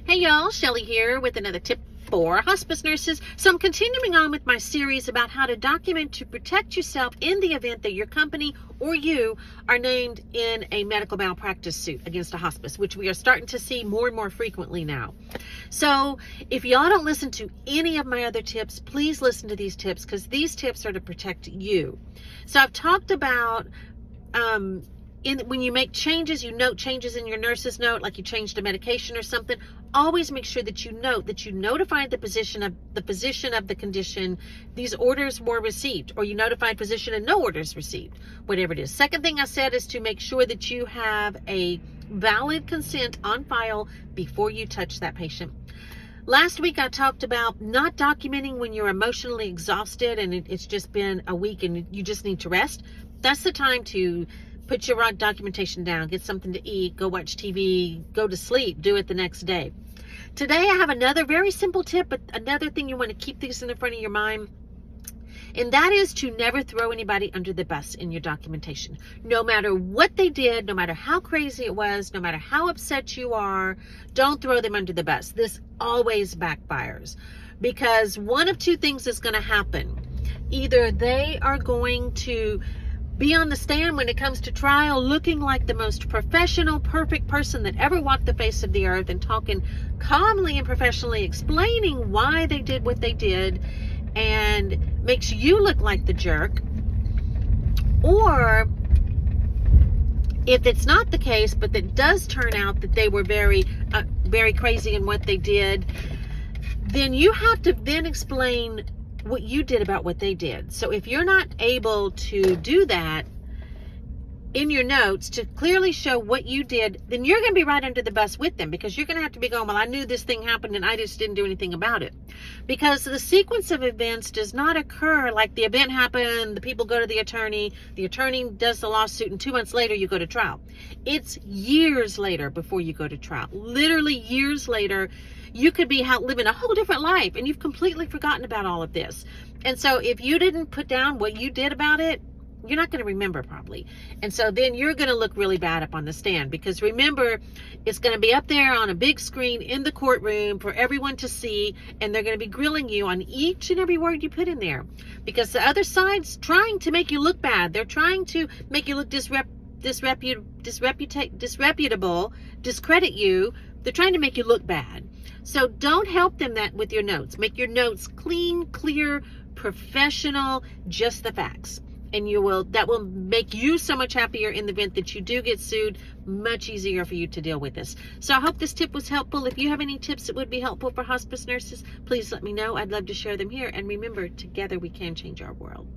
Hey y'all, Shelly here with another tip for hospice nurses. So I'm continuing on with my series about how to document to protect yourself in the event that your company or you are named in a medical malpractice suit against a hospice, which we are starting to see more and more frequently now. So if y'all don't listen to any of my other tips, please listen to these tips because these tips are to protect you. So I've talked about when you make changes, you note changes in your nurse's note, like you changed a medication or something. Always make sure that you note that you notified the physician of the condition these orders were received, or you notified physician and no orders received, whatever it is. Second thing I said is to make sure that you have a valid consent on file before you touch that patient. Last week I talked about not documenting when you're emotionally exhausted and it's just been a week and you just need to rest. That's the time to put your documentation down, get something to eat, go watch TV, go to sleep, do it the next day. Today I have another very simple tip, but another thing you want to keep these in the front of your mind, and that is to never throw anybody under the bus in your documentation. No matter what they did, no matter how crazy it was, no matter how upset you are, don't throw them under the bus. This always backfires because one of two things is going to happen. Either they are going to be on the stand when it comes to trial looking like the most professional, perfect person that ever walked the face of the earth and talking calmly and professionally, explaining why they did what they did, and makes you look like the jerk. Or if it's not the case, but it does turn out that they were very crazy in what they did, then you have to then explain what you did about what they did. So if you're not able to do that in your notes to clearly show what you did, then you're going to be right under the bus with them, because you're going to have to be going, well, I knew this thing happened and I just didn't do anything about it. Because the sequence of events does not occur like the event happened, the people go to the attorney does the lawsuit, and 2 months later you go to trial. It's years later before you go to trial. Literally years later. You could be living a whole different life and you've completely forgotten about all of this. And so if you didn't put down what you did about it, you're not going to remember probably. And so then you're going to look really bad up on the stand, because remember, it's going to be up there on a big screen in the courtroom for everyone to see, and they're going to be grilling you on each and every word you put in there, because the other side's trying to make you look bad. They're trying to make you look disreputable, discredit you. They're trying to make you look bad. So don't help them with your notes. Make your notes clean, clear, professional, just the facts. And that will make you so much happier in the event that you do get sued. Much easier for you to deal with this. So I hope this tip was helpful. If you have any tips that would be helpful for hospice nurses, please let me know. I'd love to share them here. And remember, together we can change our world.